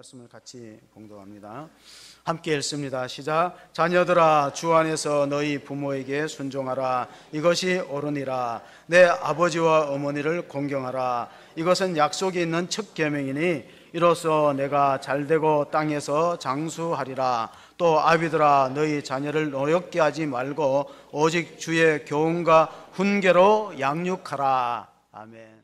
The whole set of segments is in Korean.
말씀을 같이 봉독합니다. 함께 읽습니다. 시작. 자녀들아, 주 안에서 너희 부모에게 순종하라. 이것이 옳으니라. 내 아버지와 어머니를 공경하라. 이것은 약속이 있는 첫 계명이니 이로써 내가 잘되고 땅에서 장수하리라. 또 아비들아, 너희 자녀를 노엽게 하지 말고 오직 주의 교훈과 훈계로 양육하라. 아멘.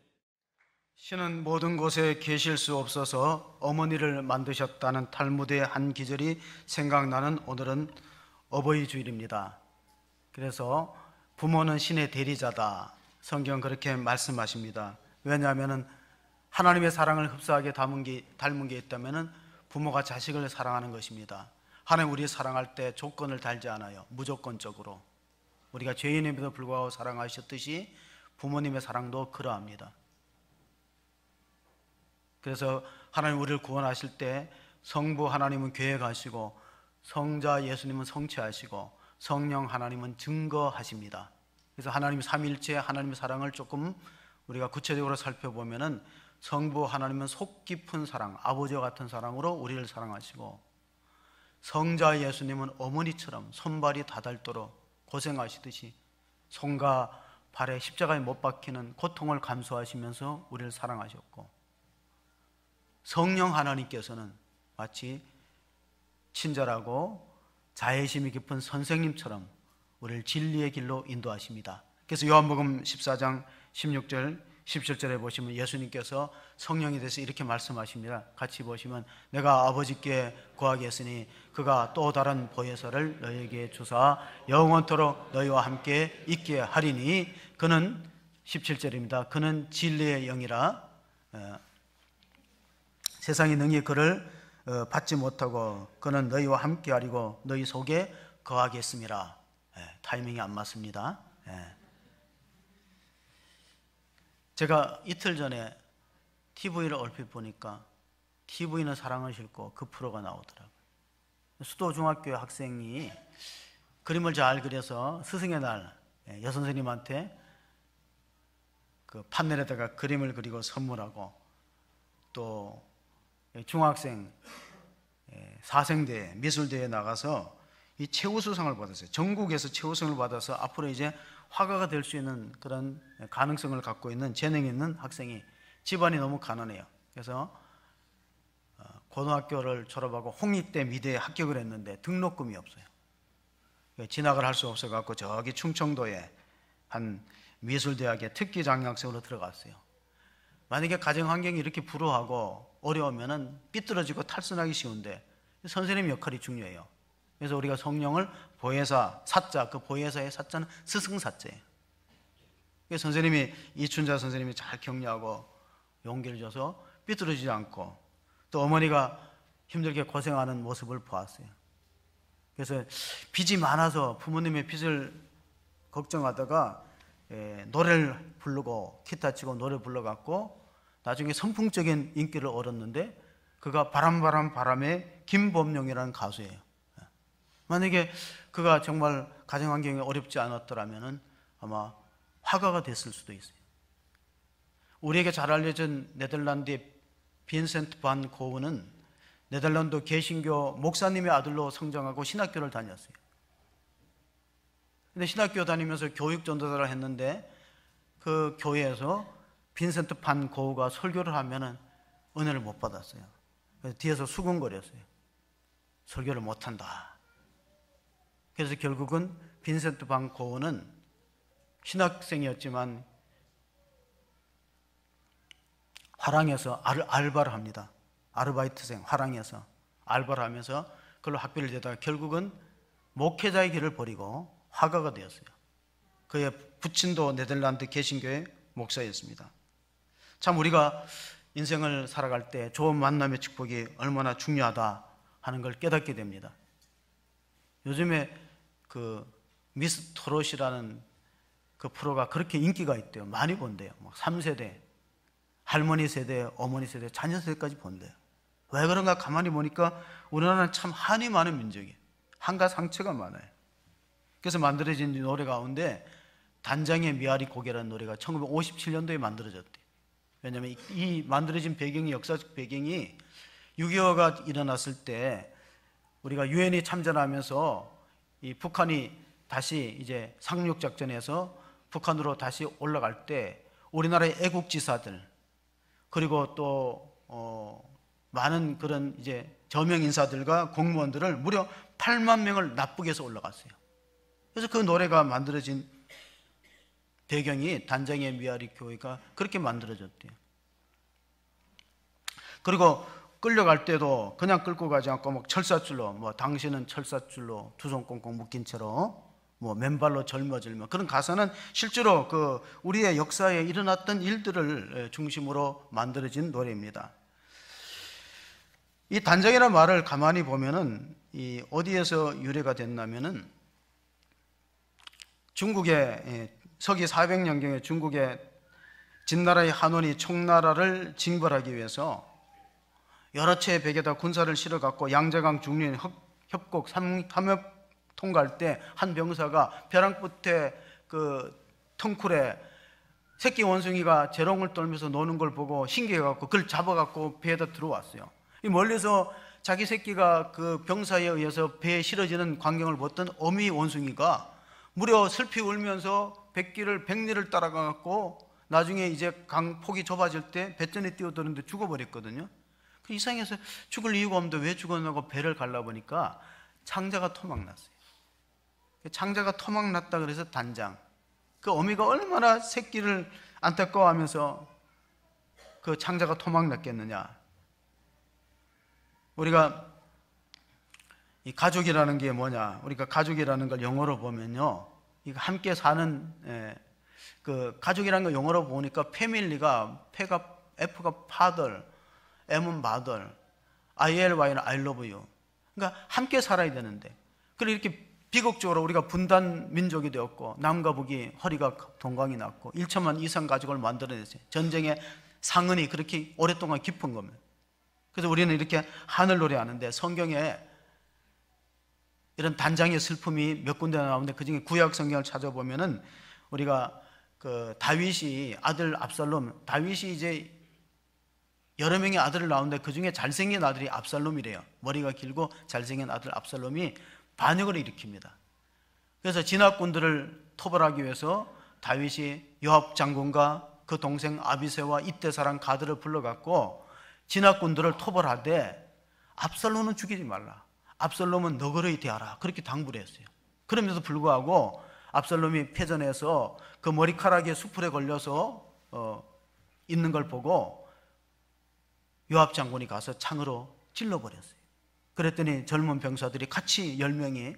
신은 모든 곳에 계실 수 없어서 어머니를 만드셨다는 탈무드의 한 기절이 생각나는 오늘은 어버이 주일입니다. 그래서 부모는 신의 대리자다, 성경 그렇게 말씀하십니다. 왜냐하면 하나님의 사랑을 흡사하게 닮은 게 있다면 부모가 자식을 사랑하는 것입니다. 하나님 우리 사랑할 때 조건을 달지 않아요. 무조건적으로 우리가 죄인임에도 불구하고 사랑하셨듯이 부모님의 사랑도 그러합니다. 그래서 하나님 우리를 구원하실 때 성부 하나님은 계획하시고 성자 예수님은 성취하시고 성령 하나님은 증거하십니다. 그래서 하나님 삼위일체 하나님의 사랑을 조금 우리가 구체적으로 살펴보면은 성부 하나님은 속 깊은 사랑, 아버지와 같은 사랑으로 우리를 사랑하시고 성자 예수님은 어머니처럼 손발이 다 닳도록 고생하시듯이 손과 발에 십자가에 못 박히는 고통을 감수하시면서 우리를 사랑하셨고 성령 하나님께서는 마치 친절하고 자애심이 깊은 선생님처럼 우리를 진리의 길로 인도하십니다. 그래서 요한복음 14장 16절 17절에 보시면 예수님께서 성령에 대해서 이렇게 말씀하십니다. 같이 보시면 내가 아버지께 구하겠으니 그가 또 다른 보혜사를 너희에게 주사 영원토록 너희와 함께 있게 하리니 그는 17절입니다. 그는 진리의 영이라 세상이 능히 그를 받지 못하고 그는 너희와 함께 하리고 너희 속에 거하겠음이라. 타이밍이 안 맞습니다. 제가 이틀 전에 TV를 얼핏 보니까 TV는 사랑을 싣고 그 프로가 나오더라고요. 수도중학교 학생이 그림을 잘 그려서 스승의 날 여선생님한테 그 판넬에다가 그림을 그리고 선물하고 또 중학생 사생대회 미술대회에 나가서 이 최우수상을 받았어요. 전국에서 최우수상을 받아서 앞으로 이제 화가가 될 수 있는 그런 가능성을 갖고 있는 재능이 있는 학생이 집안이 너무 가난해요. 그래서 고등학교를 졸업하고 홍익대 미대에 합격을 했는데 등록금이 없어요. 진학을 할 수 없어 갖고 저기 충청도에 한 미술대학에 특기 장학생으로 들어갔어요. 만약에 가정 환경이 이렇게 불우하고 어려우면은 삐뚤어지고 탈선하기 쉬운데 선생님 역할이 중요해요. 그래서 우리가 성령을 보혜사, 사자, 그 보혜사의 사자는 스승사자예요. 그래서 선생님이 이춘자 선생님이 잘 격려하고 용기를 줘서 삐뚤어지지 않고 또 어머니가 힘들게 고생하는 모습을 보았어요. 그래서 빚이 많아서 부모님의 빚을 걱정하다가 노래를 부르고 기타 치고 노래 불러갖고 나중에 선풍적인 인기를 얻었는데 그가 바람의 김범용이라는 가수예요. 만약에 그가 정말 가정환경이 어렵지 않았더라면 아마 화가가 됐을 수도 있어요. 우리에게 잘 알려진 네덜란드의 빈센트 반 고흐는 네덜란드 개신교 목사님의 아들로 성장하고 신학교를 다녔어요. 근데 신학교 다니면서 교육 전도사를 했는데 그 교회에서 빈센트 반 고흐가 설교를 하면은 은혜를 못 받았어요. 그래서 뒤에서 수근거렸어요. 설교를 못한다. 그래서 결국은 빈센트 반 고흐는 신학생이었지만 화랑에서 알바를 합니다. 아르바이트생 화랑에서 알바를 하면서 그걸로 학비를 내다가 결국은 목회자의 길을 버리고 화가가 되었어요. 그의 부친도 네덜란드 개신교의 목사였습니다. 참 우리가 인생을 살아갈 때 좋은 만남의 축복이 얼마나 중요하다 하는 걸 깨닫게 됩니다. 요즘에 그 미스 트롯이라는 그 프로가 그렇게 인기가 있대요. 많이 본대요. 막 3세대, 할머니 세대, 어머니 세대, 자녀 세대까지 본대요. 왜 그런가 가만히 보니까 우리나라는 참 한이 많은 민족이에요. 한가 상처가 많아요. 그래서 만들어진 노래 가운데 단장의 미아리 고개라는 노래가 1957년도에 만들어졌대요. 왜냐하면 이 만들어진 배경이 역사적 배경이 6.25가 일어났을 때 우리가 유엔이 참전하면서 이 북한이 다시 이제 상륙작전에서 북한으로 다시 올라갈 때 우리나라의 애국지사들 그리고 또 많은 그런 이제 저명 인사들과 공무원들을 무려 8만 명을 납북해서 올라갔어요. 그래서 그 노래가 만들어진 배경이 단장의 미아리 교회가 그렇게 만들어졌대요. 그리고 끌려갈 때도 그냥 끌고 가지 않고 막 철사줄로, 뭐 당신은 철사줄로 두 손 꽁꽁 묶인 채로 뭐 맨발로 젊어질며, 그런 가사는 실제로 그 우리의 역사에 일어났던 일들을 중심으로 만들어진 노래입니다. 이 단장이라는 말을 가만히 보면은 이 어디에서 유래가 됐냐면은 중국의 서기 400년경에 중국의 진나라의 한원이 총나라를 징벌하기 위해서 여러 채의 벽에다 군사를 실어갖고 양재강 중류인 협곡 삼협 통과할 때 한 병사가 벼랑 끝에 그 텅쿨에 새끼 원숭이가 재롱을 떨면서 노는 걸 보고 신기해갖고 그걸 잡아갖고 배에다 들어왔어요. 이 멀리서 자기 새끼가 그 병사에 의해서 배에 실어지는 광경을 봤던 어미 원숭이가 무려 슬피 울면서 백리를 따라가갖고 나중에 이제 강 폭이 좁아질 때 배전에 뛰어드는데 죽어버렸거든요. 그 이상해서 죽을 이유가 없는데 왜 죽었냐고 배를 갈라보니까 창자가 토막났어요. 창자가 토막났다 그래서 단장. 그 어미가 얼마나 새끼를 안타까워하면서 그 창자가 토막났겠느냐. 우리가 이 가족이라는 게 뭐냐, 우리가 가족이라는 걸 영어로 보면요, 이거 함께 사는 그 가족이라는 걸 영어로 보니까 패밀리가 F가 father, M은 mother, ILY는 I love you. 그러니까 함께 살아야 되는데, 그리고 이렇게 비극적으로 우리가 분단 민족이 되었고 남과 북이 허리가 동강이 났고 1천만 이상 가족을 만들어냈어요. 전쟁의 상흔이 그렇게 오랫동안 깊은 겁니다. 그래서 우리는 이렇게 하늘 노래하는데 성경에 이런 단장의 슬픔이 몇 군데 나오는데 그중에 구약 성경을 찾아보면은 우리가 그 다윗이 아들 압살롬, 다윗이 이제 여러 명의 아들을 낳았는데 그중에 잘생긴 아들이 압살롬이래요. 머리가 길고 잘생긴 아들 압살롬이 반역을 일으킵니다. 그래서 진압군들을 토벌하기 위해서 다윗이 요압 장군과 그 동생 아비새와 이때사랑 가드를 불러갖고 진압군들을 토벌하되 압살롬은 죽이지 말라, 압살롬은 너그러이 대하라, 그렇게 당부를 했어요. 그럼에도 불구하고 압살롬이 패전해서 그 머리카락에 수풀에 걸려서 있는 걸 보고 요압 장군이 가서 창으로 찔러버렸어요. 그랬더니 젊은 병사들이 같이 10명이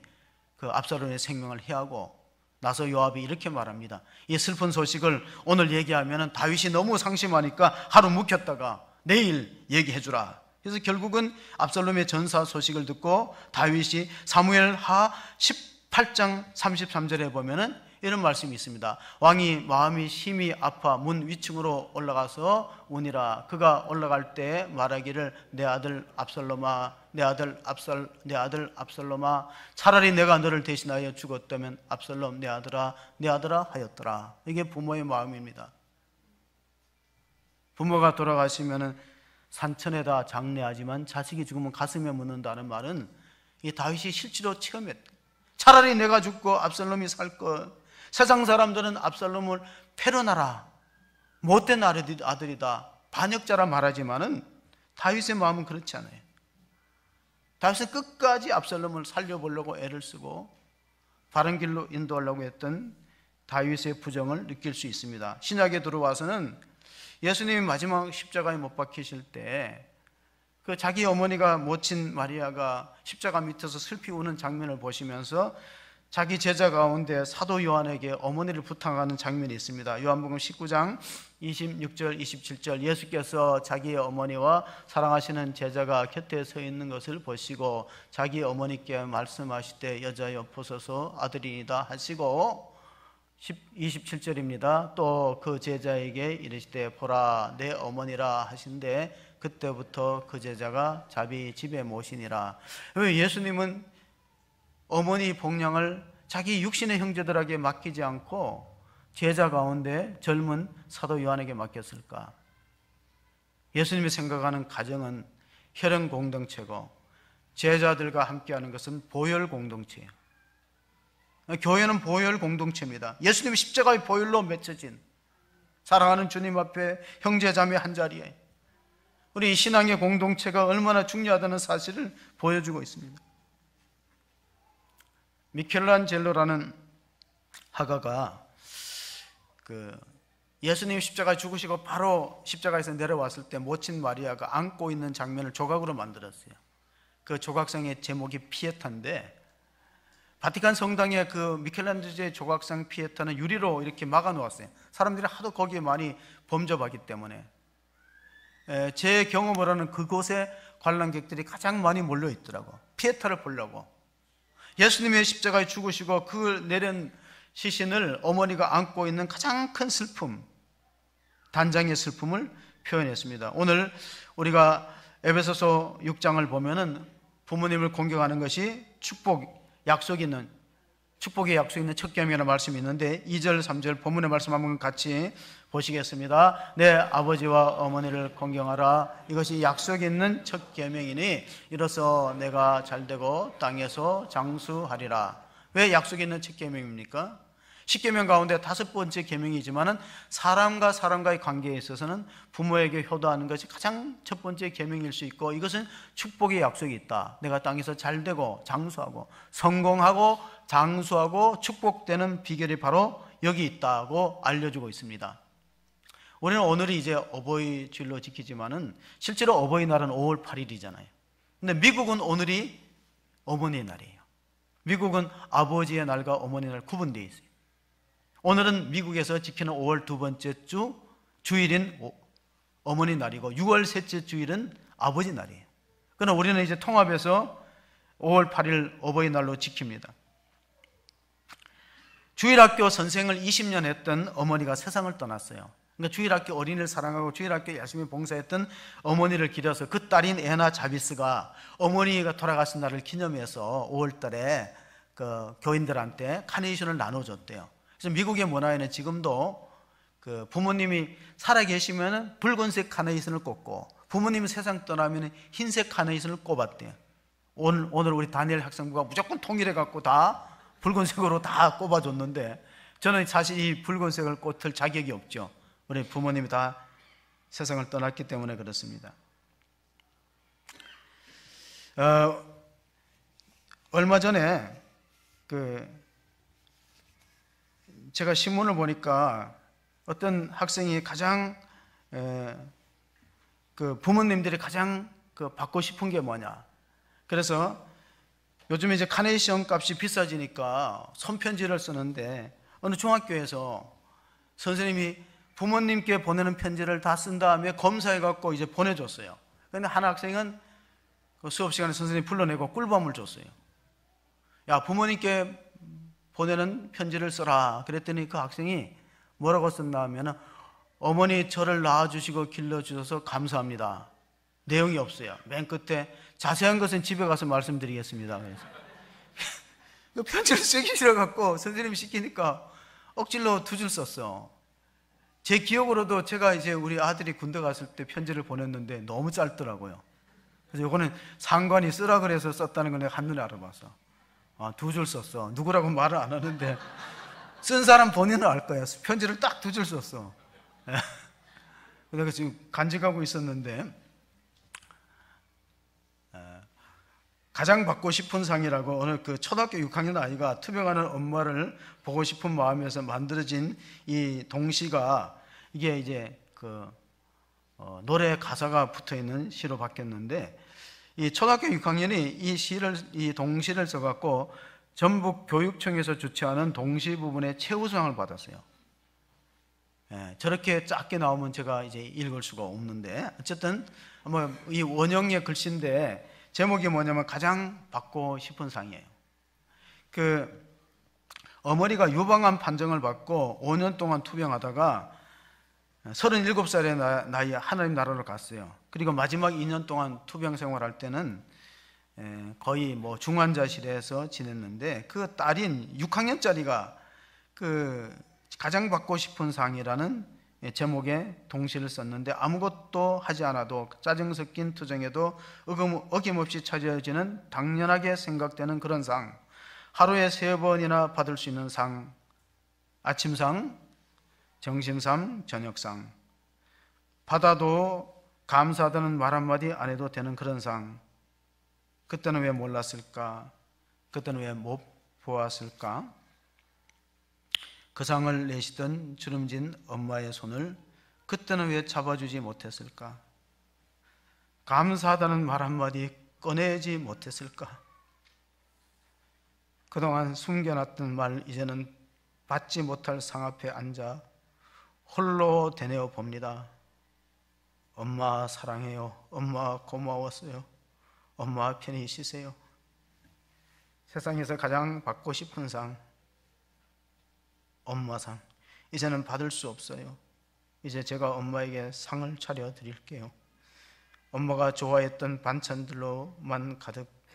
그 압살롬의 생명을 해하고 나서 요압이 이렇게 말합니다. 이 슬픈 소식을 오늘 얘기하면 다윗이 너무 상심하니까 하루 묵혔다가 내일 얘기해 주라. 그래서 결국은 압살롬의 전사 소식을 듣고 다윗이 사무엘하 18장 33절에 보면은 이런 말씀이 있습니다. 왕이 마음이 심히 아파 문 위층으로 올라가서 우니라. 그가 올라갈 때 말하기를 내 아들 압살롬아, 내 아들 압살롬아, 차라리 내가 너를 대신하여 죽었다면 압살롬 내 아들아 하였더라. 이게 부모의 마음입니다. 부모가 돌아가시면은 산천에다 장례하지만 자식이 죽으면 가슴에 묻는다는 말은 이 다윗이 실제로 체험했다. 차라리 내가 죽고 압살롬이 살 것. 세상 사람들은 압살롬을 패러나라, 못된 아들이다, 반역자라 말하지만은 다윗의 마음은 그렇지 않아요. 다윗은 끝까지 압살롬을 살려보려고 애를 쓰고 바른 길로 인도하려고 했던 다윗의 부정을 느낄 수 있습니다. 신약에 들어와서는 예수님이 마지막 십자가에 못 박히실 때 그 자기 어머니가 모친 마리아가 십자가 밑에서 슬피 우는 장면을 보시면서 자기 제자 가운데 사도 요한에게 어머니를 부탁하는 장면이 있습니다. 요한복음 19장 26절 27절, 예수께서 자기의 어머니와 사랑하시는 제자가 곁에 서 있는 것을 보시고 자기 어머니께 말씀하시되 여자여 보소서 아들이니이다 하시고 27절입니다. 또 그 제자에게 이르시되 보라 내 어머니라 하신데 그때부터 그 제자가 자비 집에 모시니라. 왜 예수님은 어머니 복량을 자기 육신의 형제들에게 맡기지 않고 제자 가운데 젊은 사도 요한에게 맡겼을까? 예수님이 생각하는 가정은 혈연 공동체고 제자들과 함께하는 것은 보혈 공동체예요. 교회는 보혈 공동체입니다. 예수님이 십자가의 보혈로 맺혀진 사랑하는 주님 앞에 형제자매 한자리에 우리 신앙의 공동체가 얼마나 중요하다는 사실을 보여주고 있습니다. 미켈란젤로라는 화가가 예수님 십자가에 죽으시고 바로 십자가에서 내려왔을 때 모친 마리아가 안고 있는 장면을 조각으로 만들었어요. 그 조각상의 제목이 피에타인데, 바티칸 성당에 그 미켈란젤로의 조각상 피에타는 유리로 이렇게 막아 놓았어요. 사람들이 하도 거기에 많이 범접하기 때문에. 제 경험으로는 그곳에 관람객들이 가장 많이 몰려 있더라고. 피에타를 보려고. 예수님의 십자가에 죽으시고 그 내린 시신을 어머니가 안고 있는 가장 큰 슬픔, 단장의 슬픔을 표현했습니다. 오늘 우리가 에베소서 6장을 보면은 부모님을 공경하는 것이 축복의 약속이 있는 첫 계명이라는 말씀이 있는데 2절, 3절 본문의 말씀 한번 같이 보시겠습니다. 내 아버지와 어머니를 공경하라. 이것이 약속이 있는 첫 계명이니 이로써 내가 잘되고 땅에서 장수하리라. 왜 약속이 있는 첫 계명입니까? 10계명 가운데 5번째 계명이지만은 사람과 사람과의 관계에 있어서는 부모에게 효도하는 것이 가장 첫 번째 계명일 수 있고, 이것은 축복의 약속이 있다. 내가 땅에서 잘되고 장수하고 성공하고 장수하고 축복되는 비결이 바로 여기 있다고 알려주고 있습니다. 우리는 오늘이 이제 어버이 주일로 지키지만은 실제로 어버이날은 5월 8일이잖아요. 근데 미국은 오늘이 어머니의 날이에요. 미국은 아버지의 날과 어머니의 날 구분되어 있어요. 오늘은 미국에서 지키는 5월 두 번째 주 주일인 어머니 날이고 6월 셋째 주일은 아버지 날이에요. 그러나 우리는 이제 통합해서 5월 8일 어버이날로 지킵니다. 주일학교 선생을 20년 했던 어머니가 세상을 떠났어요. 그러니까 주일학교 어린이를 사랑하고 주일학교 열심히 봉사했던 어머니를 기려서 그 딸인 애나 자비스가 어머니가 돌아가신 날을 기념해서 5월 달에 그 교인들한테 카네이션을 나눠줬대요. 그래서 미국의 문화에는 지금도 그 부모님이 살아계시면 붉은색 카네이션을 꽂고 부모님이 세상 떠나면 흰색 카네이션을 꼽았대요. 오늘 우리 다니엘 학생부가 무조건 통일해갖고 다 붉은색으로 다 꼽아줬는데 저는 사실 이 붉은색을 꽂을 자격이 없죠. 우리 부모님이 다 세상을 떠났기 때문에 그렇습니다. 얼마 전에 제가 신문을 보니까 어떤 학생이 가장 부모님들이 가장 받고 싶은 게 뭐냐. 그래서 요즘에 이제 카네이션 값이 비싸지니까 손편지를 쓰는데 어느 중학교에서 선생님이 부모님께 보내는 편지를 다 쓴 다음에 검사해 갖고 이제 보내줬어요. 그런데 한 학생은 수업 시간에 선생님이 불러내고 꿀밤을 줬어요. 야, 부모님께 보내는 편지를 써라. 그랬더니 그 학생이 뭐라고 썼나 하면은 어머니 저를 낳아주시고 길러주셔서 감사합니다. 내용이 없어요. 맨 끝에 자세한 것은 집에 가서 말씀드리겠습니다. 그래서 그 편지를 쓰기 싫어갖고 선생님이 시키니까 억지로 2줄 썼어. 제 기억으로도 제가 이제 우리 아들이 군대 갔을 때 편지를 보냈는데 너무 짧더라고요. 그래서 이거는 상관이 쓰라 그래서 썼다는 걸 내가 한눈에 알아봤어. 2줄 썼어. 누구라고 말을 안 하는데 쓴 사람 본인은 알 거야. 편지를 딱 2줄 썼어. 내가 지금 간직하고 있었는데 가장 받고 싶은 상이라고 오늘 그 초등학교 6학년 아이가 투병하는 엄마를 보고 싶은 마음에서 만들어진 이 동시가 이게 이제 노래 가사가 붙어 있는 시로 바뀌었는데 이 초등학교 6학년이 이 동시를 써갖고 전북 교육청에서 주최하는 동시 부분의 최우수상을 받았어요. 저렇게 작게 나오면 제가 이제 읽을 수가 없는데 어쨌든 이 원형의 글씨인데 제목이 뭐냐면 가장 받고 싶은 상이에요. 어머니가 유방암 판정을 받고 5년 동안 투병하다가 37살의 나이에 하나님 나라로 갔어요. 그리고 마지막 2년 동안 투병 생활할 때는 거의 뭐 중환자실에서 지냈는데 그 딸인 6학년짜리가 가장 받고 싶은 상이라는 제목에 동시를 썼는데 아무것도 하지 않아도 짜증 섞인 투정에도 어김없이 찾아지는 당연하게 생각되는 그런 상, 하루에 3번이나 받을 수 있는 상, 아침상, 점심상, 저녁상, 받아도 감사하다는 말 한마디 안 해도 되는 그런 상, 그때는 왜 몰랐을까? 그때는 왜 못 보았을까? 그 상을 내시던 주름진 엄마의 손을 그때는 왜 잡아주지 못했을까? 감사하다는 말 한마디 꺼내지 못했을까? 그동안 숨겨놨던 말 이제는 받지 못할 상 앞에 앉아 홀로 되뇌어 봅니다. 엄마 사랑해요. 엄마 고마웠어요. 엄마 편히 쉬세요. 세상에서 가장 받고 싶은 상, 엄마상, 이제는 받을 수 없어요. 이제 제가 엄마에게 상을 차려 드릴게요. 엄마가 좋아했던 반찬들로만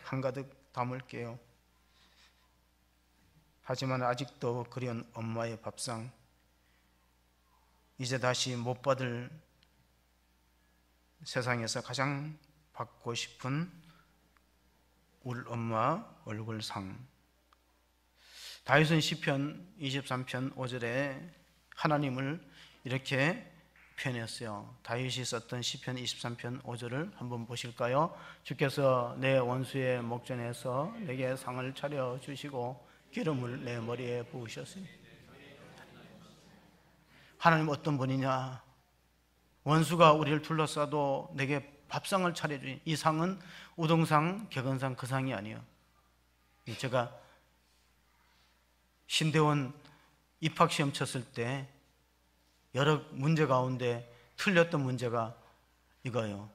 한가득 담을게요. 하지만 아직도 그리운 엄마의 밥상, 이제 다시 못 받을 세상에서 가장 받고 싶은 울 엄마 얼굴상. 다윗은 시편 23편 5절에 하나님을 이렇게 표현했어요. 다윗이 썼던 시편 23편 5절을 한번 보실까요? 주께서 내 원수의 목전에서 내게 상을 차려 주시고 기름을 내 머리에 부으셨으니. 하나님 어떤 분이냐? 원수가 우리를 둘러싸도 내게 밥상을 차려주니, 이 상은 우동상, 객언상 그 상이 아니에요. 제가 신대원 입학시험 쳤을 때 여러 문제 가운데 틀렸던 문제가 이거예요.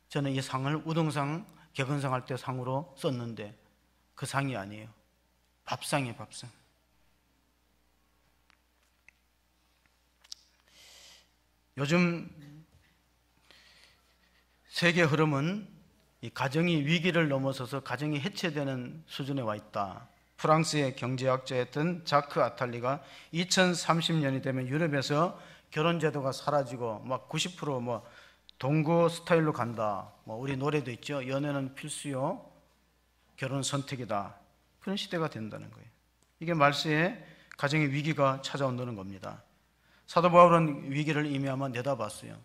저는 이 상을 우동상, 객언상 할 때 상으로 썼는데 그 상이 아니에요. 밥상이에요, 밥상. 요즘 세계 흐름은 이 가정이 위기를 넘어서서 가정이 해체되는 수준에 와 있다. 프랑스의 경제학자였던 자크 아탈리가 2030년이 되면 유럽에서 결혼제도가 사라지고 막 90% 동거 스타일로 간다. 우리 노래도 있죠. 연애는 필수요, 결혼 선택이다. 그런 시대가 된다는 거예요. 이게 말세에 가정의 위기가 찾아온다는 겁니다. 사도 바울은 위기를 이미 아마 내다봤어요.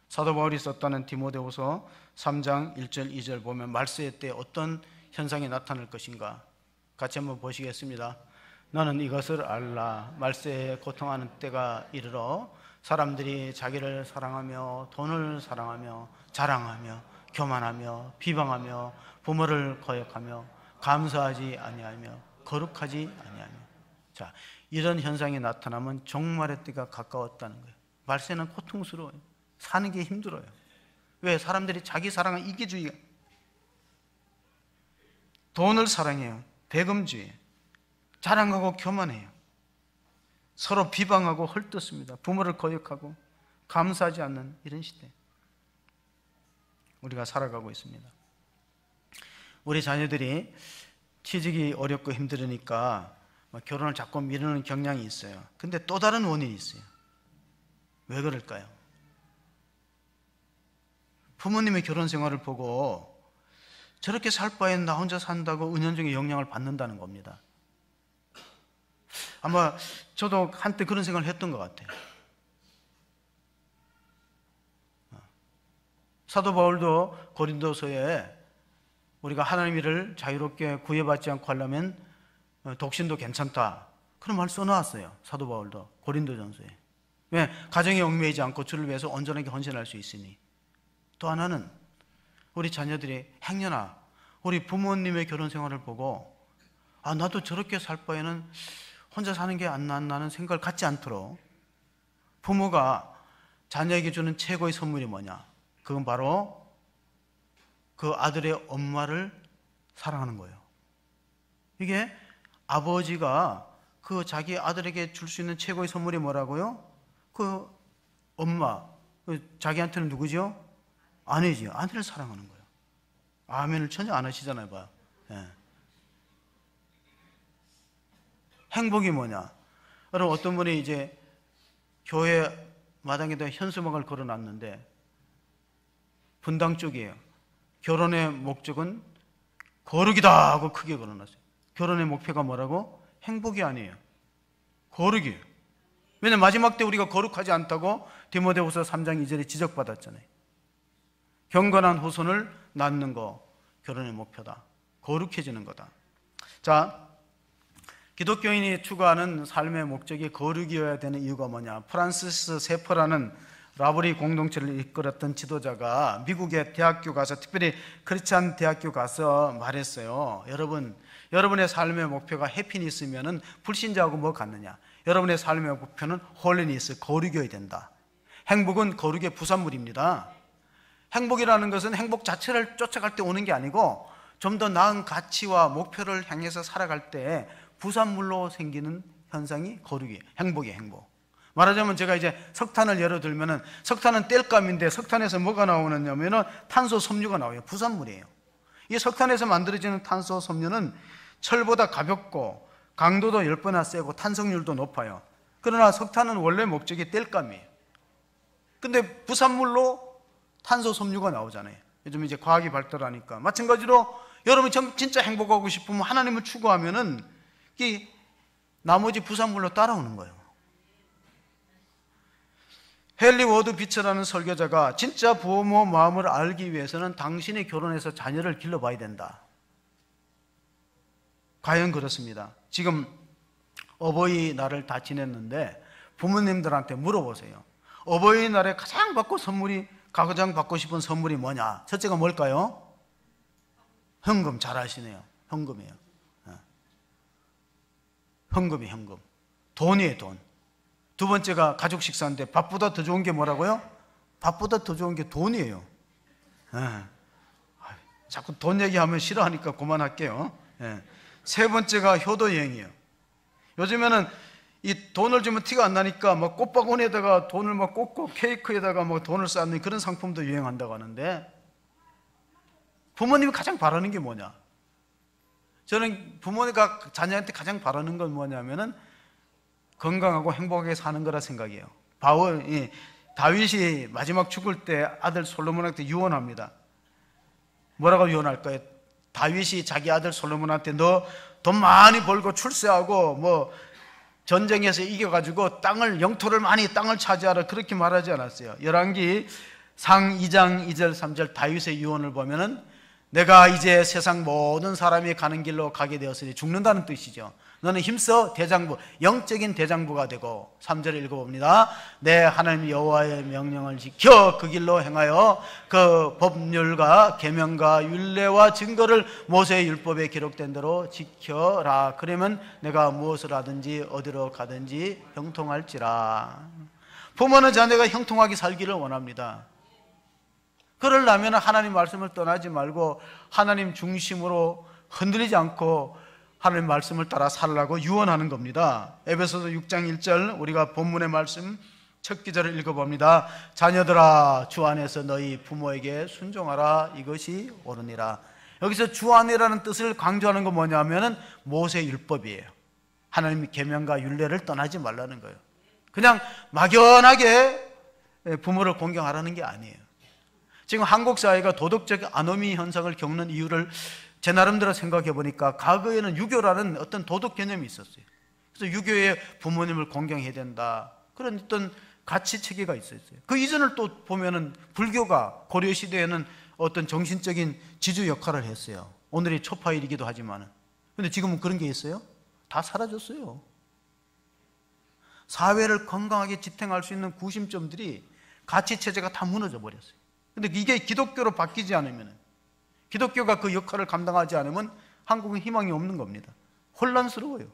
사도 바울이 썼다는 디모데후서 3장 1절 2절 보면 말세 때 어떤 현상이 나타날 것인가 같이 한번 보시겠습니다. 너는 이것을 알라. 말세에 고통하는 때가 이르러 사람들이 자기를 사랑하며 돈을 사랑하며 자랑하며 교만하며 비방하며 부모를 거역하며 감사하지 아니하며 거룩하지 아니하며. 자, 이런 현상이 나타나면 종말의 때가 가까웠다는 거예요. 말세는 고통스러워요. 사는 게 힘들어요. 왜? 사람들이 자기 사랑은 이기주의야. 돈을 사랑해요. 배금주의. 자랑하고 교만해요. 서로 비방하고 헐뜯습니다. 부모를 거역하고 감사하지 않는 이런 시대 우리가 살아가고 있습니다. 우리 자녀들이 취직이 어렵고 힘들으니까 결혼을 자꾸 미루는 경향이 있어요. 근데 또 다른 원인이 있어요. 왜 그럴까요? 부모님의 결혼 생활을 보고 저렇게 살 바엔 나 혼자 산다고 은연중에 영향을 받는다는 겁니다. 아마 저도 한때 그런 생각을 했던 것 같아요. 사도 바울도 고린도서에 우리가 하나님 일을 자유롭게 구애받지 않고 하려면 독신도 괜찮다, 그런 말 써놓았어요. 사도 바울도 고린도전서에. 왜? 가정에 얽매이지 않고 주를 위해서 온전하게 헌신할 수 있으니. 또 하나는 우리 자녀들이 행여나 우리 부모님의 결혼 생활을 보고 나도 저렇게 살 바에는 혼자 사는 게 안 낫나는 생각을 갖지 않도록 부모가 자녀에게 주는 최고의 선물이 뭐냐? 그건 바로 그 아들의 엄마를 사랑하는 거예요. 이게 아버지가 그 자기 아들에게 줄 수 있는 최고의 선물이 뭐라고요? 그 엄마, 자기한테는 누구죠? 아내지. 아내를 사랑하는 거예요. 아멘을 전혀 안 하시잖아요. 봐요. 예. 행복이 뭐냐? 여러분, 어떤 분이 이제 교회 마당에다 현수막을 걸어놨는데 분당 쪽이에요. 결혼의 목적은 거룩이다 하고 크게 걸어놨어요. 결혼의 목표가 뭐라고? 행복이 아니에요. 거룩이에요. 왜냐하면 마지막 때 우리가 거룩하지 않다고 디모데후서 3장 2절에 지적받았잖아요. 경건한 후손을 낳는 거 결혼의 목표다. 거룩해지는 거다. 자, 기독교인이 추구하는 삶의 목적이 거룩이어야 되는 이유가 뭐냐? 프란시스 세퍼라는 라브리 공동체를 이끌었던 지도자가 미국의 대학교 가서, 특별히 크리스찬 대학교 가서 말했어요. 여러분의 삶의 목표가 해피니스면은 불신자하고 뭐 같느냐? 여러분의 삶의 목표는 홀리니스, 거룩이어야 된다. 행복은 거룩의 부산물입니다. 행복이라는 것은 행복 자체를 쫓아갈 때 오는 게 아니고 좀 더 나은 가치와 목표를 향해서 살아갈 때 부산물로 생기는 현상이 거룩이에요. 행복이에요, 행복. 말하자면 제가 이제 석탄을 예로 들면은 석탄은 땔감인데 석탄에서 뭐가 나오느냐면은 탄소 섬유가 나와요. 부산물이에요. 이 석탄에서 만들어지는 탄소 섬유는 철보다 가볍고 강도도 10배나 세고 탄성률도 높아요. 그러나 석탄은 원래 목적이 땔감이에요. 근데 부산물로 탄소 섬유가 나오잖아요. 요즘 이제 과학이 발달하니까. 마찬가지로 여러분이 진짜 행복하고 싶으면 하나님을 추구하면은 이 나머지 부산물로 따라오는 거예요. 헨리 워드 비처라는 설교자가 진짜 부모 마음을 알기 위해서는 당신이 결혼해서 자녀를 길러봐야 된다. 과연 그렇습니다. 지금 어버이날을 다 지냈는데 부모님들한테 물어보세요. 어버이날에 가장 받고 싶은 선물이 뭐냐? 첫째가 뭘까요? 현금. 잘 아시네요. 현금이에요. 현금이 현금. 돈이에요, 돈. 두 번째가 가족 식사인데 밥보다 더 좋은 게 뭐라고요? 밥보다 더 좋은 게 돈이에요. 자꾸 돈 얘기하면 싫어하니까 그만할게요. 세 번째가 효도 여행이에요. 요즘에는 이 돈을 주면 티가 안 나니까 막 꽃바구니에다가 돈을 막 꽂고 케이크에다가 뭐 돈을 쌓는 그런 상품도 유행한다고 하는데, 부모님이 가장 바라는 게 뭐냐? 저는 부모가 자녀한테 가장 바라는 건 뭐냐면은 건강하고 행복하게 사는 거라 생각해요. 다윗이 마지막 죽을 때 아들 솔로몬한테 유언합니다. 뭐라고 유언할까요? 다윗이 자기 아들 솔로몬한테 너 돈 많이 벌고 출세하고 뭐 전쟁에서 이겨가지고 영토를 많이 땅을 차지하라, 그렇게 말하지 않았어요. 열왕기 상 2장 2절 3절 다윗의 유언을 보면은 내가 이제 세상 모든 사람이 가는 길로 가게 되었으니, 죽는다는 뜻이죠. 너는 힘써 대장부, 영적인 대장부가 되고, 3절을 읽어봅니다. 내 하나님 여호와의 명령을 지켜 그 길로 행하여 그 법률과 계명과 율례와 증거를 모세의 율법에 기록된 대로 지켜라. 그러면 내가 무엇을 하든지 어디로 가든지 형통할지라. 부모는 자녀가 형통하게 살기를 원합니다. 그러려면 하나님 말씀을 떠나지 말고 하나님 중심으로 흔들리지 않고 하나님 말씀을 따라 살라고 유언하는 겁니다. 에베소서 6장 1절, 우리가 본문의 말씀 첫 기절을 읽어봅니다. 자녀들아, 주 안에서 너희 부모에게 순종하라. 이것이 옳으니라. 여기서 주 안에라는 뜻을 강조하는 건 뭐냐면은 모세 율법이에요. 하나님의 계명과 율례를 떠나지 말라는 거예요. 그냥 막연하게 부모를 공경하라는 게 아니에요. 지금 한국 사회가 도덕적 아노미 현상을 겪는 이유를 제 나름대로 생각해 보니까, 과거에는 유교라는 어떤 도덕 개념이 있었어요. 그래서 유교의 부모님을 공경해야 된다, 그런 어떤 가치 체계가 있었어요. 그 이전을 또 보면은 불교가 고려 시대에는 어떤 정신적인 지주 역할을 했어요. 오늘이 초파일이기도 하지만은. 근데 지금은 그런 게 있어요? 다 사라졌어요. 사회를 건강하게 지탱할 수 있는 구심점들이, 가치 체제가 다 무너져 버렸어요. 근데 이게 기독교로 바뀌지 않으면, 기독교가 그 역할을 감당하지 않으면 한국은 희망이 없는 겁니다. 혼란스러워요.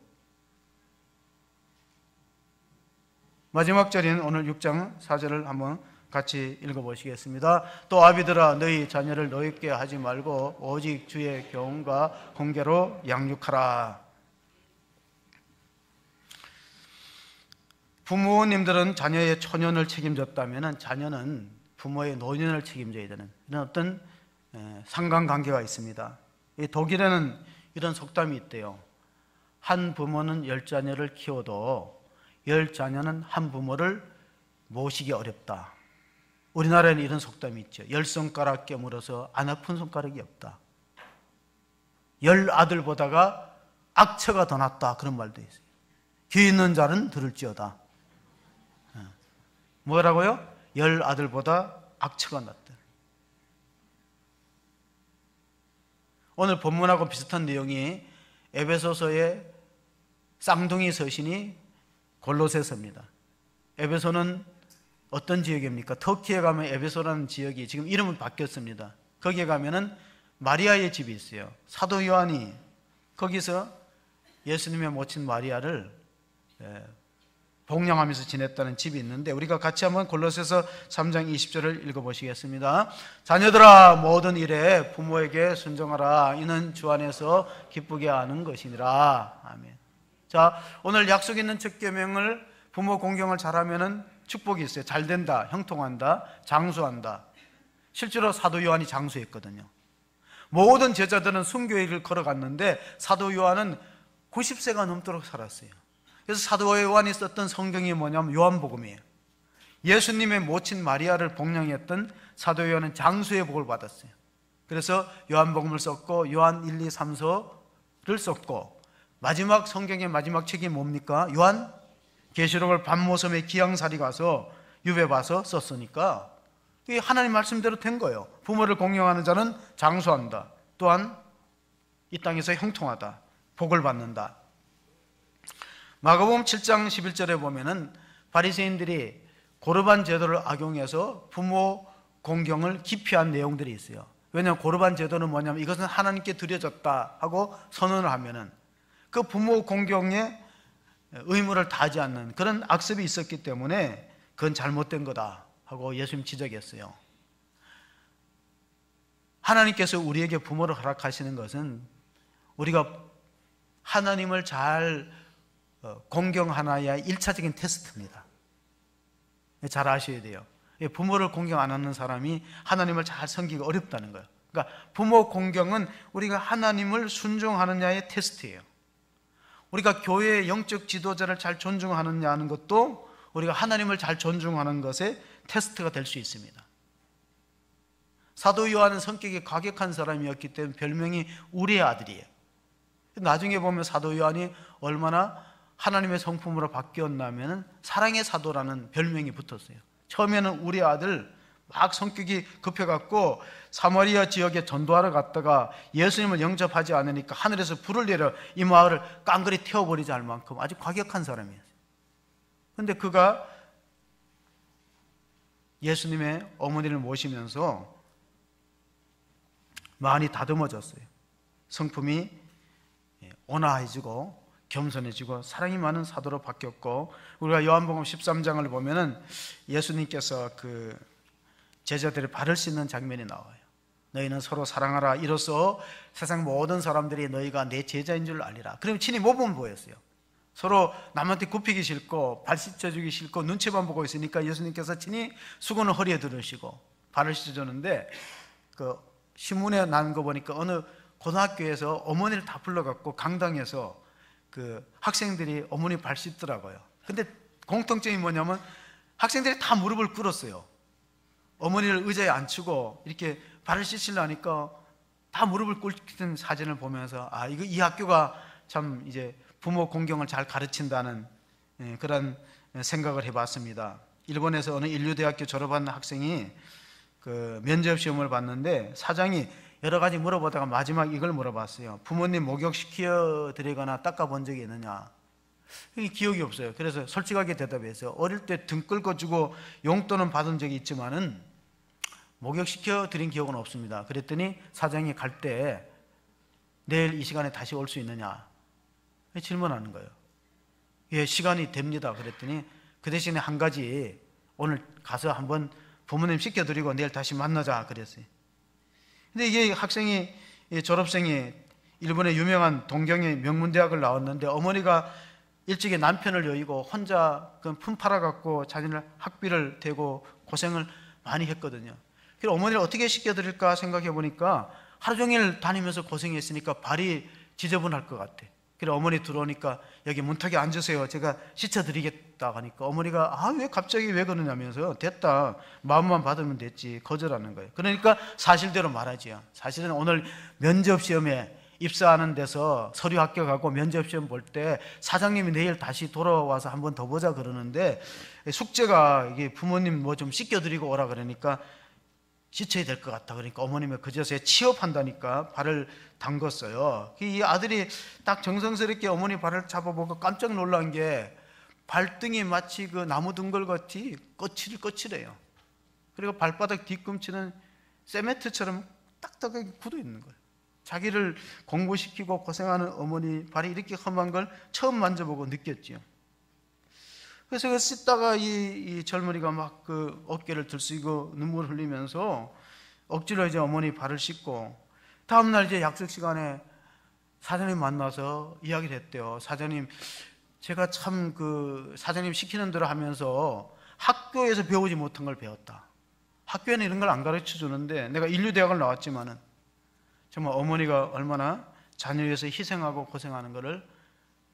마지막 절인 오늘 6장 4절을 한번 같이 읽어보시겠습니다. 또 아비들아, 너희 자녀를 노엽게 하지 말고 오직 주의 교훈과 훈계로 양육하라. 부모님들은 자녀의 초년을 책임졌다면 자녀는 부모의 노년을 책임져야 되는 이런 어떤 상관관계가 있습니다. 독일에는 이런 속담이 있대요. 한 부모는 10자녀를 키워도 10자녀는 한 부모를 모시기 어렵다. 우리나라에는 이런 속담이 있죠. 10손가락 깨물어서 안 아픈 손가락이 없다. 10아들보다가 악처가 더 낫다. 그런 말도 있어요. 귀 있는 자는 들을지어다. 뭐라고요? 10아들보다 악처가 낫다. 오늘 본문하고 비슷한 내용이 에베소서의 쌍둥이 서신이 골로새서입니다. 에베소는 어떤 지역입니까? 터키에 가면 에베소라는 지역이 지금 이름은 바뀌었습니다. 거기에 가면은 마리아의 집이 있어요. 사도 요한이 거기서 예수님의 모친 마리아를 복양하면서 지냈다는 집이 있는데, 우리가 같이 한번 골로새서 3장 20절을 읽어보시겠습니다. 자녀들아, 모든 일에 부모에게 순종하라. 이는 주 안에서 기쁘게 하는 것이니라. 아멘. 자, 오늘 약속 있는 첫 계명을, 부모 공경을 잘하면은 축복이 있어요. 잘 된다, 형통한다, 장수한다. 실제로 사도 요한이 장수했거든요. 모든 제자들은 순교의 걸어갔는데 사도 요한은 90세가 넘도록 살았어요. 그래서 사도 요한이 썼던 성경이 뭐냐면 요한복음이에요. 예수님의 모친 마리아를 복양했던 사도 요한은 장수의 복을 받았어요. 그래서 요한복음을 썼고 요한 1, 2, 3서를 썼고, 마지막 성경의 마지막 책이 뭡니까? 요한 계시록을 밤모섬에 기양살이 가서 유배 봐서 썼으니까 이게 하나님 말씀대로 된 거예요. 부모를 공경하는 자는 장수한다. 또한 이 땅에서 형통하다. 복을 받는다. 마가복음 7장 11절에 보면은 바리새인들이 고르반 제도를 악용해서 부모 공경을 기피한 내용들이 있어요. 왜냐하면 고르반 제도는 뭐냐면 이것은 하나님께 드려졌다 하고 선언을 하면은 그 부모 공경에 의무를 다하지 않는 그런 악습이 있었기 때문에 그건 잘못된 거다 하고 예수님 지적했어요. 하나님께서 우리에게 부모를 허락하시는 것은 우리가 하나님을 잘 공경하나야 1차적인 테스트입니다. 잘 아셔야 돼요. 부모를 공경 안 하는 사람이 하나님을 잘 섬기기 어렵다는 거예요. 그러니까 부모 공경은 우리가 하나님을 순종하느냐의 테스트예요. 우리가 교회의 영적 지도자를 잘 존중하느냐 하는 것도 우리가 하나님을 잘 존중하는 것의 테스트가 될 수 있습니다. 사도 요한은 성격이 과격한 사람이었기 때문에 별명이 우리의 아들이에요. 나중에 보면 사도 요한이 얼마나 하나님의 성품으로 바뀌었냐면 사랑의 사도라는 별명이 붙었어요. 처음에는 우리 아들 막 성격이 급해갖고 사마리아 지역에 전도하러 갔다가 예수님을 영접하지 않으니까 하늘에서 불을 내려 이 마을을 깡그리 태워버리지 않을 만큼 아주 과격한 사람이었어요. 그런데 그가 예수님의 어머니를 모시면서 많이 다듬어졌어요. 성품이 온화해지고 겸손해지고 사랑이 많은 사도로 바뀌었고, 우리가 요한복음 13장을 보면은 예수님께서 그 제자들의 발을 씻는 장면이 나와요. 너희는 서로 사랑하라. 이로써 세상 모든 사람들이 너희가 내 제자인 줄 알리라. 그러면 친히 모범을 보였어요. 서로 남한테 굽히기 싫고 발 씻어주기 싫고 눈치만 보고 있으니까 예수님께서 친히 수건을 허리에 두르시고 발을 씻어주는데, 그 신문에 난 거 보니까 어느 고등학교에서 어머니를 다 불러갖고 강당에서 그 학생들이 어머니 발 씻더라고요. 근데 공통점이 뭐냐면 학생들이 다 무릎을 꿇었어요. 어머니를 의자에 앉히고 이렇게 발을 씻으려니까 다 무릎을 꿇는 사진을 보면서 아, 이거 이 학교가 참 이제 부모 공경을 잘 가르친다는 그런 생각을 해봤습니다. 일본에서 어느 인류대학교 졸업한 학생이 그 면접 시험을 봤는데 사장이 여러 가지 물어보다가 마지막 이걸 물어봤어요. 부모님 목욕시켜 드리거나 닦아본 적이 있느냐? 기억이 없어요. 그래서 솔직하게 대답했어요. 어릴 때 등 긁어주고 용돈은 받은 적이 있지만은 목욕시켜 드린 기억은 없습니다. 그랬더니 사장이 갈 때 내일 이 시간에 다시 올 수 있느냐 질문하는 거예요. 예, 시간이 됩니다. 그랬더니 그 대신에 한 가지 오늘 가서 한번 부모님 시켜드리고 내일 다시 만나자 그랬어요. 근데 이게 학생이, 졸업생이 일본의 유명한 동경의 명문대학을 나왔는데 어머니가 일찍이 남편을 여의고 혼자 품 팔아갖고 자기는 학비를 대고 고생을 많이 했거든요. 그래서 어머니를 어떻게 시켜드릴까 생각해 보니까 하루 종일 다니면서 고생했으니까 발이 지저분할 것 같아. 그래서 어머니 들어오니까 여기 문턱에 앉으세요. 제가 씻어드리겠다 싶다 하니까 어머니가 왜 갑자기 왜 그러냐면서 됐다, 마음만 받으면 됐지, 거절하는 거예요. 그러니까 사실대로 말하지요. 사실은 오늘 면접시험에 입사하는 데서 서류 합격하고 면접시험 볼 때 사장님이 내일 다시 돌아와서 한 번 더 보자 그러는데, 숙제가 이게 부모님 뭐 좀 씻겨드리고 오라 그러니까 씻어야 될 것 같다. 그러니까 어머님이 그제서야 취업한다니까 발을 담궜어요. 이 아들이 딱 정성스럽게 어머니 발을 잡아보고 깜짝 놀란 게 발등이 마치 그 나무 등걸같이 거칠거칠해요. 그리고 발바닥 뒤꿈치는 세멘트처럼 딱딱하게 굳어 있는 거예요. 자기를 공부시키고 고생하는 어머니 발이 이렇게 험한 걸 처음 만져보고 느꼈지요. 그래서 그 씻다가 이 젊은이가 막 그 어깨를 들쓰고 눈물 흘리면서 억지로 이제 어머니 발을 씻고, 다음날 이제 약속 시간에 사장님 만나서 이야기를 했대요. 사장님, 제가 참 그 사장님 시키는 대로 하면서 학교에서 배우지 못한 걸 배웠다. 학교에는 이런 걸 안 가르쳐 주는데 내가 인류대학을 나왔지만은 정말 어머니가 얼마나 자녀 위해서 희생하고 고생하는 것을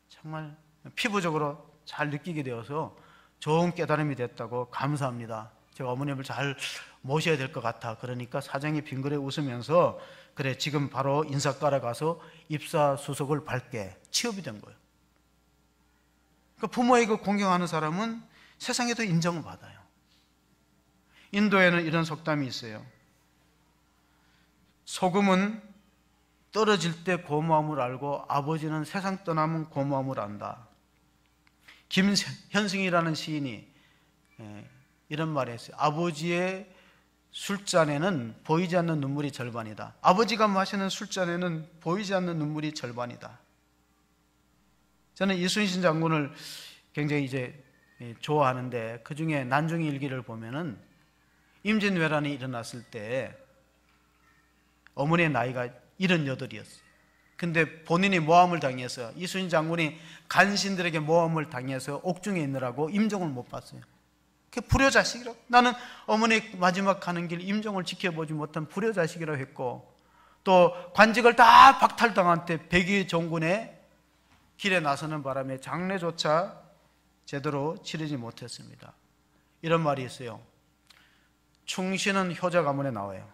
정말 피부적으로 잘 느끼게 되어서 좋은 깨달음이 됐다고, 감사합니다, 제가 어머님을 잘 모셔야 될 것 같아. 그러니까 사장이 빙그레 웃으면서 그래, 지금 바로 인사과에 가서 입사수석을 밟게, 취업이 된 거예요. 그러니까 부모의 그 공경하는 사람은 세상에도 인정을 받아요. 인도에는 이런 속담이 있어요. 소금은 떨어질 때 고마움을 알고 아버지는 세상 떠나면 고마움을 안다. 김현승이라는 시인이 이런 말을 했어요. 아버지의 술잔에는 보이지 않는 눈물이 절반이다. 아버지가 마시는 술잔에는 보이지 않는 눈물이 절반이다. 저는 이순신 장군을 굉장히 이제 좋아하는데, 그 중에 난중의 일기를 보면은 임진왜란이 일어났을 때 어머니의 나이가 78이었어요. 근데 본인이 모함을 당해서, 이순신 장군이 간신들에게 모함을 당해서 옥중에 있느라고 임종을 못 받았어요. 그 불효자식이라고, 나는 어머니 마지막 가는 길 임종을 지켜보지 못한 불효자식이라고 했고, 또 관직을 다 박탈당한 때 백의 종군의 길에 나서는 바람에 장례조차 제대로 치르지 못했습니다. 이런 말이 있어요. 충신은 효자 가문에 나와요.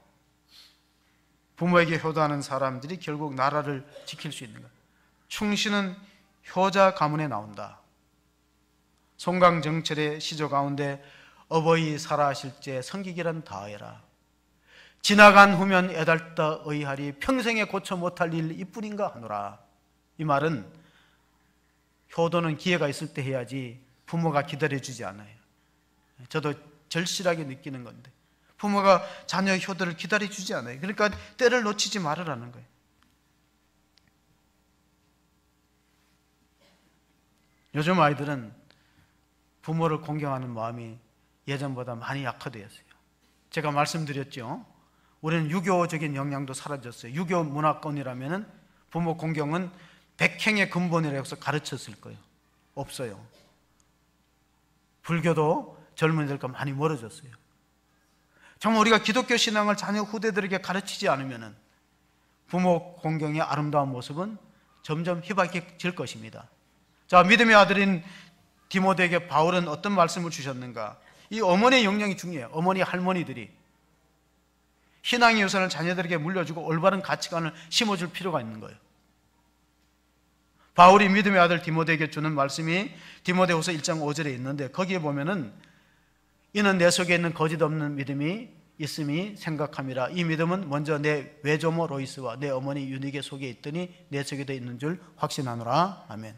부모에게 효도하는 사람들이 결국 나라를 지킬 수 있는 거예요. 충신은 효자 가문에 나온다. 송강정철의 시조 가운데 어버이 살아하실제 성기기란 다하여라. 지나간 후면 애달다 의하리 평생에 고쳐 못할 일 이뿐인가 하노라. 이 말은 효도는 기회가 있을 때 해야지 부모가 기다려주지 않아요. 저도 절실하게 느끼는 건데 부모가 자녀의 효도를 기다려주지 않아요. 그러니까 때를 놓치지 말으라는 거예요. 요즘 아이들은 부모를 공경하는 마음이 예전보다 많이 약화되었어요. 제가 말씀드렸죠. 우리는 유교적인 영향도 사라졌어요. 유교 문화권이라면 부모 공경은 백행의 근본이라고 해서 가르쳤을 거예요. 없어요. 불교도 젊은이들과 많이 멀어졌어요. 정말 우리가 기독교 신앙을 자녀 후대들에게 가르치지 않으면 부모 공경의 아름다운 모습은 점점 희박해질 것입니다. 자, 믿음의 아들인 디모데에게 바울은 어떤 말씀을 주셨는가? 이 어머니의 영향이 중요해요. 어머니, 할머니들이 신앙의 유산을 자녀들에게 물려주고 올바른 가치관을 심어줄 필요가 있는 거예요. 바울이 믿음의 아들 디모데에게 주는 말씀이 디모데후서 1장 5절에 있는데, 거기에 보면은 이는 내 속에 있는 거짓 없는 믿음이 있음이 생각함이라. 이 믿음은 먼저 내 외조모 로이스와 내 어머니 유니게 속에 있더니 내 속에도 있는 줄 확신하노라. 아멘.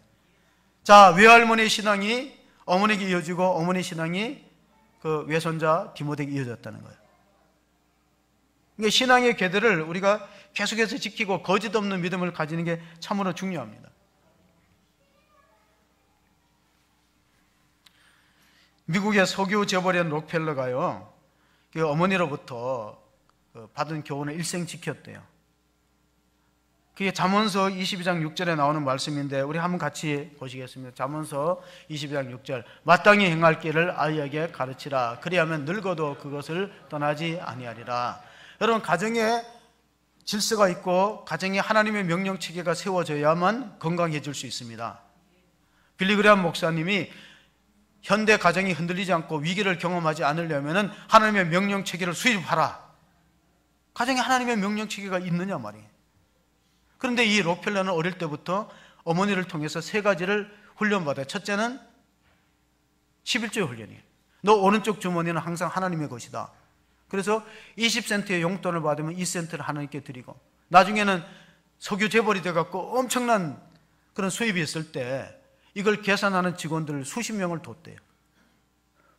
자, 외할머니의 신앙이 어머니에게 이어지고 어머니 신앙이 그 외손자 디모데에게 이어졌다는 거예요. 그러니까 신앙의 궤들을 우리가 계속해서 지키고 거짓 없는 믿음을 가지는 게 참으로 중요합니다. 미국의 석유 재벌인 록펠러가요, 그 어머니로부터 받은 교훈을 일생 지켰대요. 그게 잠언서 22장 6절에 나오는 말씀인데 우리 한번 같이 보시겠습니다. 잠언서 22장 6절. 마땅히 행할 길을 아이에게 가르치라. 그리하면 늙어도 그것을 떠나지 아니하리라. 여러분, 가정에 질서가 있고 가정에 하나님의 명령 체계가 세워져야만 건강해질 수 있습니다. 빌리 그레이엄 목사님이 현대 가정이 흔들리지 않고 위기를 경험하지 않으려면 하나님의 명령 체계를 수립하라. 가정에 하나님의 명령 체계가 있느냐 말이에요. 그런데 이 록펠러는 어릴 때부터 어머니를 통해서 세 가지를 훈련받아요. 첫째는 11조의 훈련이에요. 너 오른쪽 주머니는 항상 하나님의 것이다. 그래서 20센트의 용돈을 받으면 2센트를 하나님께 드리고, 나중에는 석유 재벌이 돼갖고 엄청난 그런 수입이 있을 때 이걸 계산하는 직원들 수십 명을 뒀대요.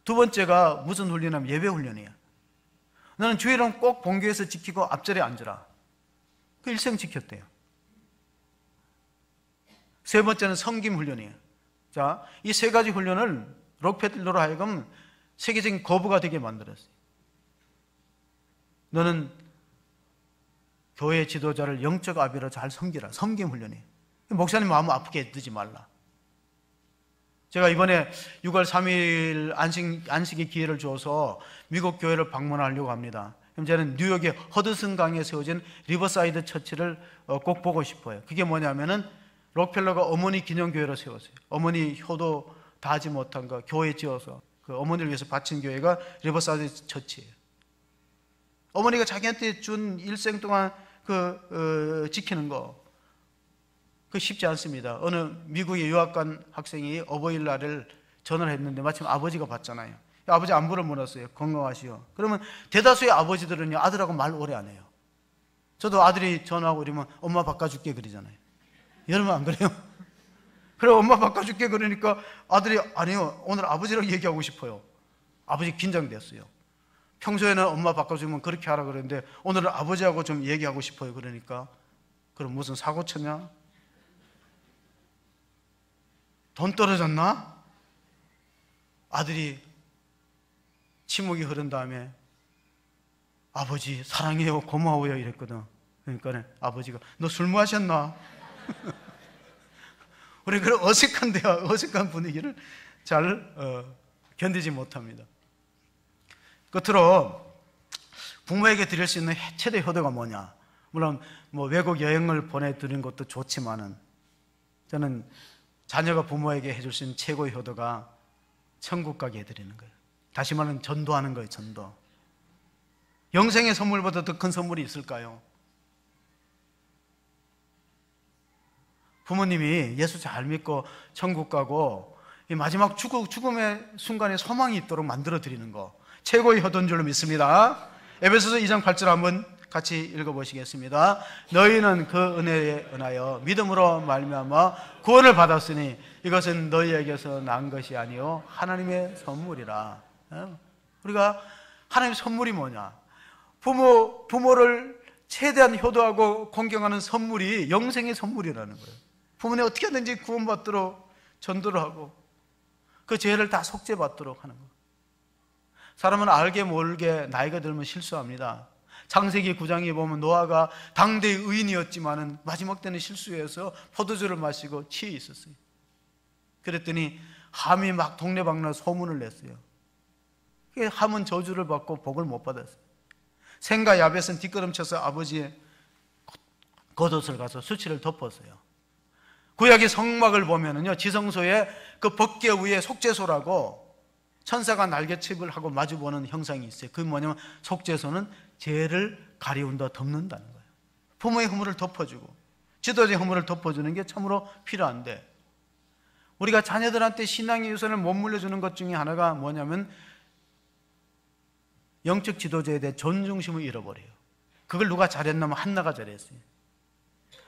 두 번째가 무슨 훈련이냐면 예배 훈련이에요. 너는 주일은 꼭 본교에서 지키고 앞자리에 앉으라. 그 일생 지켰대요. 세 번째는 섬김 훈련이에요. 자, 이 세 가지 훈련을 록펠러로 하여금 세계적인 거부가 되게 만들었어요. 너는 교회 지도자를 영적 아비로 잘 섬기라. 섬김 훈련이에요. 목사님 마음 아프게 두지 말라. 제가 이번에 6월 3일 안식의 기회를 줘서 미국 교회를 방문하려고 합니다. 그럼 저는 뉴욕의 허드슨 강에 세워진 리버사이드 처치를 꼭 보고 싶어요. 그게 뭐냐면은 록펠러가 어머니 기념교회를 세웠어요. 어머니 효도 다 하지 못한 거 교회 지어서 그 어머니를 위해서 바친 교회가 리버사이드 처치예요. 어머니가 자기한테 준 일생 동안 지키는 거, 그 쉽지 않습니다. 어느 미국의 유학 간 학생이 어버이날을 전화를 했는데 마침 아버지가 받잖아요. 아버지 안부를 물었어요. 건강하시오. 그러면 대다수의 아버지들은요, 아들하고 말 오래 안 해요. 저도 아들이 전화하고 이러면 엄마 바꿔줄게 그러잖아요. 여러분 안 그래요? 그래, 엄마 바꿔줄게 그러니까 아들이 아니요, 오늘 아버지랑 얘기하고 싶어요. 아버지 긴장됐어요. 평소에는 엄마 바꿔주면 그렇게 하라 그랬는데 오늘은 아버지하고 좀 얘기하고 싶어요. 그러니까 그럼 무슨 사고 쳤냐? 돈 떨어졌나? 아들이 침묵이 흐른 다음에 아버지 사랑해요, 고마워요 이랬거든. 그러니까 아버지가 너 술 마셨나? 우리 그런 어색한 대화, 어색한 분위기를 잘 견디지 못합니다. 끝으로 부모에게 드릴 수 있는 최대 효도가 뭐냐? 물론 뭐 외국 여행을 보내드리는 것도 좋지만은 저는 자녀가 부모에게 해줄 수 있는 최고의 효도가 천국 가게 해드리는 거예요. 다시 말하면 전도하는 거예요. 전도. 영생의 선물보다 더 큰 선물이 있을까요? 부모님이 예수 잘 믿고 천국 가고 이 마지막 죽음의 순간에 소망이 있도록 만들어 드리는 거, 최고의 효도인 줄로 믿습니다. 에베소서 2장 8절 한번 같이 읽어보시겠습니다. 너희는 그 은혜에 은하여 믿음으로 말미암아 구원을 받았으니 이것은 너희에게서 난 것이 아니요 하나님의 선물이라. 우리가 하나님의 선물이 뭐냐? 부모를 최대한 효도하고 공경하는 선물이 영생의 선물이라는 거예요. 부모님 어떻게 하든지 구원받도록 전도를 하고 그 죄를 다 속죄받도록 하는 거예요. 사람은 알게 모르게 나이가 들면 실수합니다. 창세기 9장에 보면 노아가 당대의 의인이었지만은 마지막 때는 실수해서 포도주를 마시고 취해 있었어요. 그랬더니 함이 막 동네방네 소문을 냈어요. 함은 저주를 받고 복을 못 받았어요. 셈과 야벳은 뒷걸음쳐서 아버지의 겉옷을 가서 수치를 덮었어요. 구약의 성막을 보면은요, 지성소에 그 법궤 위에 속죄소라고 천사가 날개칩을 하고 마주보는 형상이 있어요. 그게 뭐냐면 속죄소는 죄를 가리운다, 덮는다는 거예요. 부모의 허물을 덮어주고 지도자의 허물을 덮어주는 게 참으로 필요한데, 우리가 자녀들한테 신앙의 유산을 못 물려주는 것 중에 하나가 뭐냐면 영적 지도자에 대해 존중심을 잃어버려요. 그걸 누가 잘했냐면 한나가 잘했어요.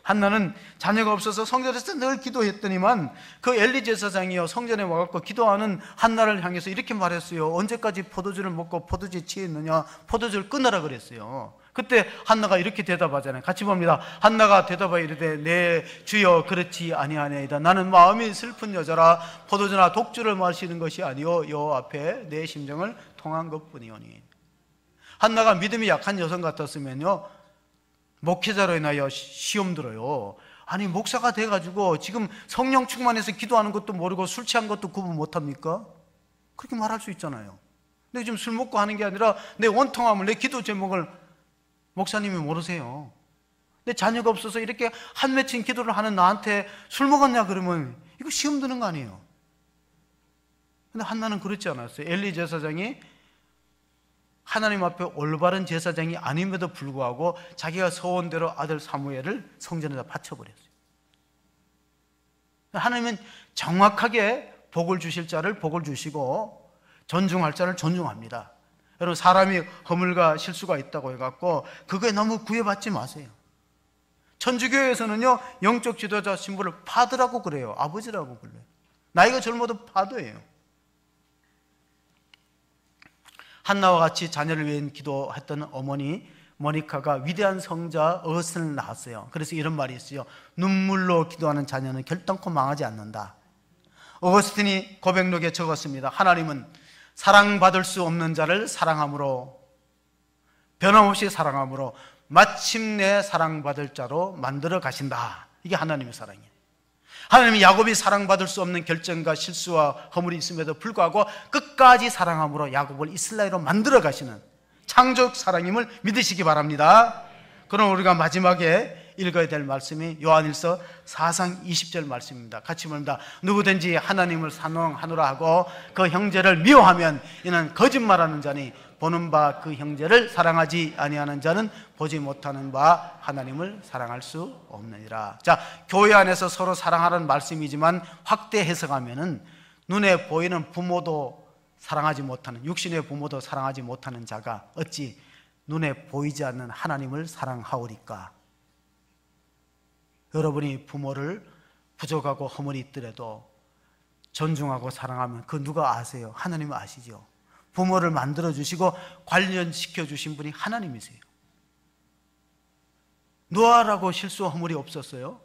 한나는 자녀가 없어서 성전에서 늘 기도했더니만 그 엘리 제사장이요 성전에 와갖고 기도하는 한나를 향해서 이렇게 말했어요. 언제까지 포도주를 먹고 포도주에 취했느냐? 포도주를 끊으라 그랬어요. 그때 한나가 이렇게 대답하잖아요. 같이 봅니다. 한나가 대답하여 이르되 내 주여 그렇지 아니하나이다. 나는 마음이 슬픈 여자라 포도주나 독주를 마시는 것이 아니요 여호와 앞에 내 심정을 통한 것뿐이오니. 한나가 믿음이 약한 여성 같았으면요 목회자로 인하여 시험 들어요. 아니 목사가 돼가지고 지금 성령 충만해서 기도하는 것도 모르고 술 취한 것도 구분 못합니까? 그렇게 말할 수 있잖아요. 근데 지금 술 먹고 하는 게 아니라 내 원통함을, 내 기도 제목을 목사님이 모르세요. 내 자녀가 없어서 이렇게 한 맺힌 기도를 하는 나한테 술 먹었냐 그러면 이거 시험 드는 거 아니에요. 근데 한나는 그렇지 않았어요. 엘리 제사장이 하나님 앞에 올바른 제사장이 아님에도 불구하고 자기가 소원대로 아들 사무엘을 성전에다 바쳐버렸어요. 하나님은 정확하게 복을 주실 자를 복을 주시고 존중할 자를 존중합니다. 여러분, 사람이 허물과 실수가 있다고 해갖고 그거에 너무 구애받지 마세요. 천주교에서는요, 영적 지도자 신부를 파드라고 그래요. 아버지라고 불러요. 나이가 젊어도 파드예요. 한나와 같이 자녀를 위해 기도했던 어머니 모니카가 위대한 성자 어거스틴을 낳았어요. 그래서 이런 말이 있어요. 눈물로 기도하는 자녀는 결단코 망하지 않는다. 어거스틴이 고백록에 적었습니다. 하나님은 사랑받을 수 없는 자를 사랑함으로, 변함없이 사랑함으로 마침내 사랑받을 자로 만들어 가신다. 이게 하나님의 사랑이에요. 하나님이 야곱이 사랑받을 수 없는 결정과 실수와 허물이 있음에도 불구하고 끝까지 사랑함으로 야곱을 이스라엘로 만들어 가시는 창조적 사랑임을 믿으시기 바랍니다. 그럼 우리가 마지막에 읽어야 될 말씀이 요한일서 4장 20절 말씀입니다. 같이 봅니다. 누구든지 하나님을 사랑하노라 하고 그 형제를 미워하면 이는 거짓말하는 자니 보는 바 그 형제를 사랑하지 아니하는 자는 보지 못하는 바 하나님을 사랑할 수 없느니라. 자, 교회 안에서 서로 사랑하라는 말씀이지만 확대 해석하면은 눈에 보이는 부모도 사랑하지 못하는, 육신의 부모도 사랑하지 못하는 자가 어찌 눈에 보이지 않는 하나님을 사랑하오리까? 여러분이 부모를 부족하고 허물이 있더라도 존중하고 사랑하면 그 누가 아세요? 하나님은 아시죠. 부모를 만들어주시고 관련시켜주신 분이 하나님이세요. 노아라고 실수와 허물이 없었어요.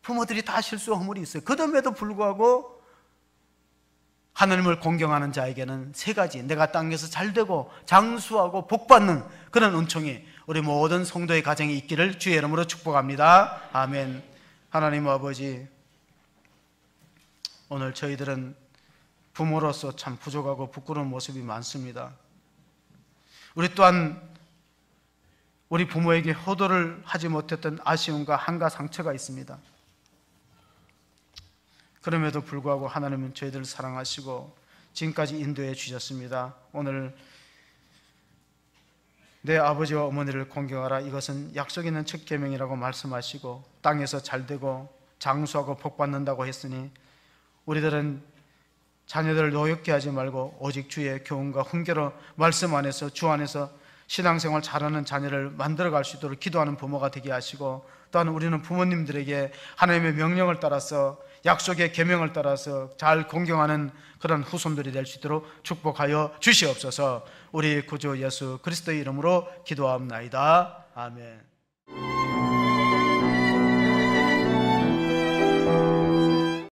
부모들이 다 실수와 허물이 있어요. 그럼에도 불구하고 하나님을 공경하는 자에게는 세 가지, 내가 땅에서 잘되고 장수하고 복받는 그런 은총이 우리 모든 성도의 가정에 있기를 주의 이름으로 축복합니다. 아멘. 하나님 아버지, 오늘 저희들은 부모로서 참 부족하고 부끄러운 모습이 많습니다. 우리 또한 우리 부모에게 효도를 하지 못했던 아쉬움과 한가 상처가 있습니다. 그럼에도 불구하고 하나님은 저희들을 사랑하시고 지금까지 인도해 주셨습니다. 오늘 내 아버지와 어머니를 공경하라, 이것은 약속 있는 첫 계명이라고 말씀하시고 땅에서 잘되고 장수하고 복받는다고 했으니 우리들은 자녀들을 노엽게 하지 말고 오직 주의 교훈과 훈계로 말씀 안에서 주 안에서 신앙생활 잘하는 자녀를 만들어갈 수 있도록 기도하는 부모가 되게 하시고, 또한 우리는 부모님들에게 하나님의 명령을 따라서 약속의 계명을 따라서 잘 공경하는 그런 후손들이 될 수 있도록 축복하여 주시옵소서. 우리 구주 예수 그리스도의 이름으로 기도하옵나이다. 아멘.